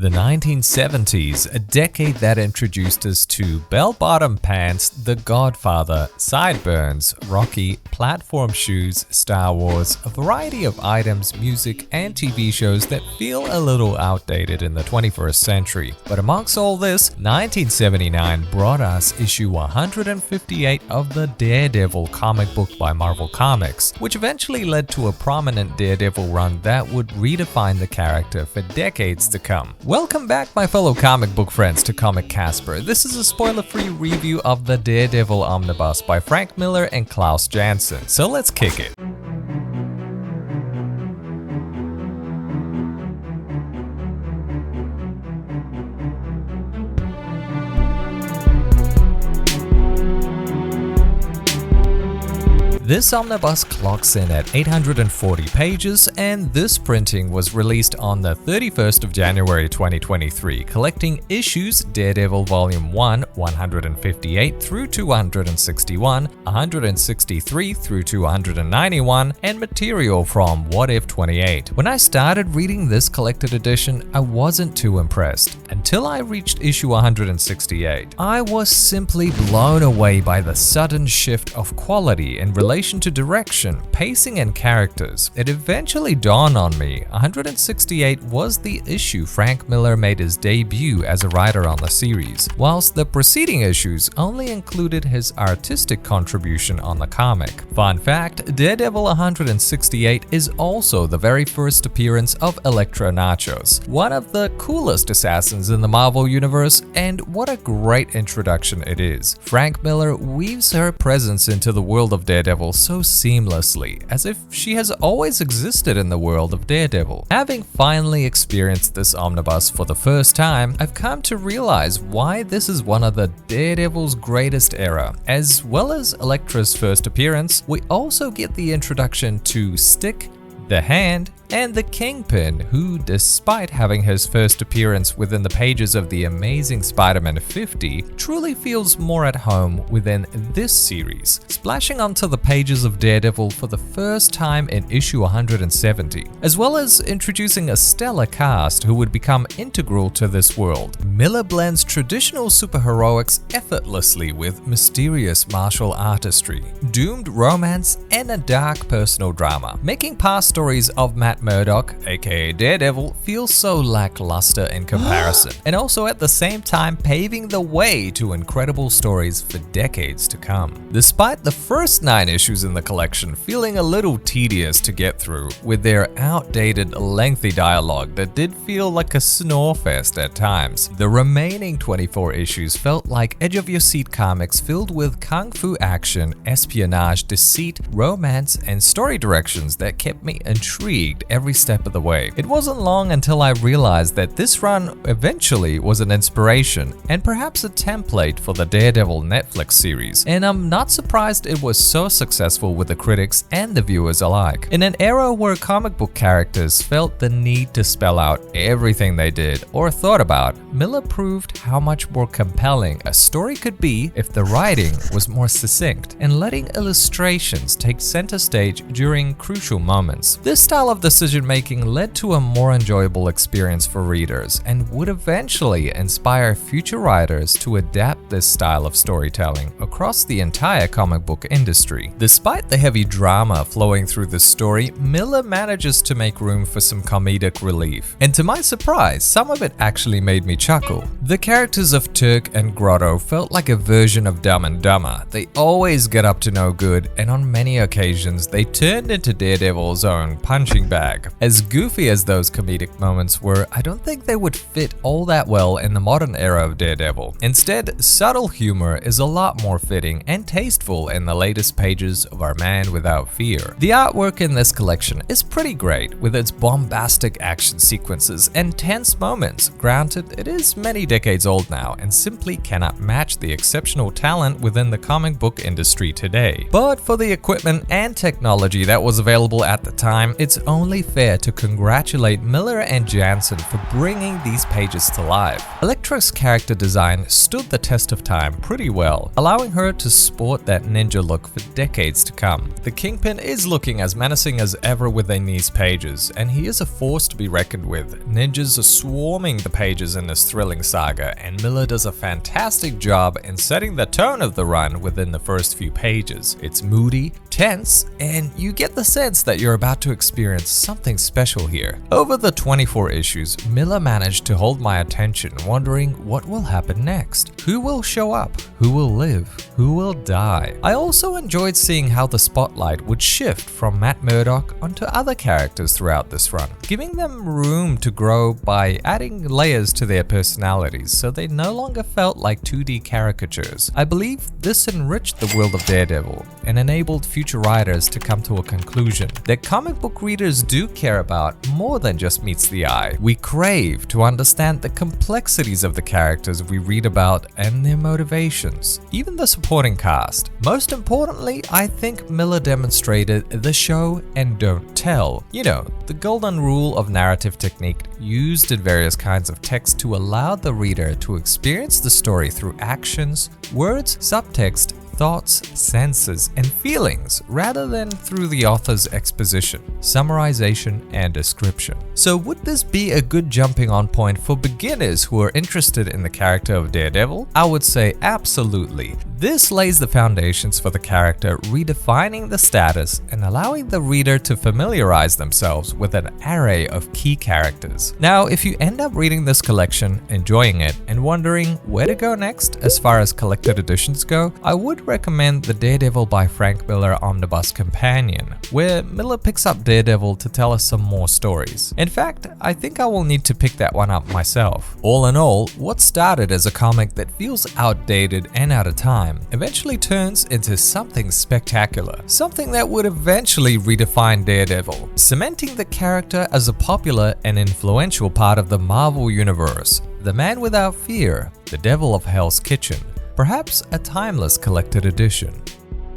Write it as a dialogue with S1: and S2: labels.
S1: The 1970s, a decade that introduced us to bell-bottom pants, The Godfather, sideburns, Rocky, platform shoes, Star Wars, a variety of items, music, and TV shows that feel a little outdated in the 21st century. But amongst all this, 1979 brought us issue 158 of the Daredevil comic book by Marvel Comics, which eventually led to a prominent Daredevil run that would redefine the character for decades to come. Welcome back, my fellow comic book friends, to Comic Casper. This is a spoiler-free review of the Daredevil Omnibus by Frank Miller and Klaus Janson, so let's kick it. This omnibus clocks in at 840 pages, and this printing was released on the 31st of January 2023, collecting issues Daredevil Volume 1, 158 through 261, 163 through 291, and material from What If 28. When I started reading this collected edition, I wasn't too impressed, until I reached issue 168. I was simply blown away by the sudden shift of quality in relation to direction, pacing, and characters. It eventually dawned on me, 168 was the issue Frank Miller made his debut as a writer on the series, whilst the preceding issues only included his artistic contribution on the comic. Fun fact, Daredevil 168 is also the very first appearance of Elektra Nachos, one of the coolest assassins in the Marvel Universe, and what a great introduction it is. Frank Miller weaves her presence into the world of Daredevil so seamlessly, as if she has always existed in the world of Daredevil. Having finally experienced this omnibus for the first time, I've come to realize why this is one of the Daredevil's greatest era. As well as Elektra's first appearance, we also get the introduction to Stick, the Hand, and the Kingpin, who, despite having his first appearance within the pages of The Amazing Spider-Man 50, truly feels more at home within this series, splashing onto the pages of Daredevil for the first time in issue 170, as well as introducing a stellar cast who would become integral to this world. Miller blends traditional superheroics effortlessly with mysterious martial artistry, doomed romance, and a dark personal drama, making past stories of Matt Murdock, aka Daredevil, feels so lackluster in comparison, and also at the same time paving the way to incredible stories for decades to come. Despite the first 9 issues in the collection feeling a little tedious to get through, with their outdated, lengthy dialogue that did feel like a snore fest at times, the remaining 24 issues felt like edge-of-your-seat comics filled with kung fu action, espionage, deceit, romance, and story directions that kept me intrigued every step of the way. It wasn't long until I realized that this run eventually was an inspiration and perhaps a template for the Daredevil Netflix series, and I'm not surprised it was so successful with the critics and the viewers alike. In an era where comic book characters felt the need to spell out everything they did or thought about, Miller proved how much more compelling a story could be if the writing was more succinct and letting illustrations take center stage during crucial moments. This style of decision-making led to a more enjoyable experience for readers and would eventually inspire future writers to adapt this style of storytelling across the entire comic book industry. Despite the heavy drama flowing through the story, Miller manages to make room for some comedic relief, and to my surprise, some of it actually made me chuckle. The characters of Turk and Grotto felt like a version of Dumb and Dumber. They always get up to no good, and on many occasions they turned into Daredevil's own punching bag. As goofy as those comedic moments were, I don't think they would fit all that well in the modern era of Daredevil. Instead, subtle humor is a lot more fitting and tasteful in the latest pages of Our Man Without Fear. The artwork in this collection is pretty great, with its bombastic action sequences and tense moments. Granted, it is many decades old now and simply cannot match the exceptional talent within the comic book industry today. But for the equipment and technology that was available at the time, it's only only fair to congratulate Miller and Jansen for bringing these pages to life. Elektra's character design stood the test of time pretty well, allowing her to sport that ninja look for decades to come. The Kingpin is looking as menacing as ever within these pages, and he is a force to be reckoned with. Ninjas are swarming the pages in this thrilling saga, and Miller does a fantastic job in setting the tone of the run within the first few pages. It's moody, tense, and you get the sense that you're about to experience something special here. Over the 24 issues, Miller managed to hold my attention, wondering what will happen next. Who will show up? Who will live? Who will die? I also enjoyed seeing how the spotlight would shift from Matt Murdock onto other characters throughout this run, giving them room to grow by adding layers to their personalities so they no longer felt like 2D caricatures. I believe this enriched the world of Daredevil and enabled future writers to come to a conclusion that comic book readers do care about more than just meets the eye. We crave to understand the complexities of the characters we read about and their motivations, even the supporting cast. Most importantly, I think Miller demonstrated the show and don't tell. You know, the golden rule of narrative technique used in various kinds of text to allow the reader to experience the story through actions, words, subtext, thoughts, senses, and feelings rather than through the author's exposition, summarization, and description. So would this be a good jumping on point for beginners who are interested in the character of Daredevil? I would say absolutely. This lays the foundations for the character, redefining the status and allowing the reader to familiarize themselves with an array of key characters. Now, if you end up reading this collection, enjoying it, and wondering where to go next as far as collected editions go, I would recommend the Daredevil by Frank Miller Omnibus Companion, where Miller picks up Daredevil to tell us some more stories. In fact, I think I will need to pick that one up myself. All in all, what started as a comic that feels outdated and out of time eventually turns into something spectacular, something that would eventually redefine Daredevil, cementing the character as a popular and influential part of the Marvel Universe, the man without fear, the devil of Hell's Kitchen. Perhaps a timeless collected edition.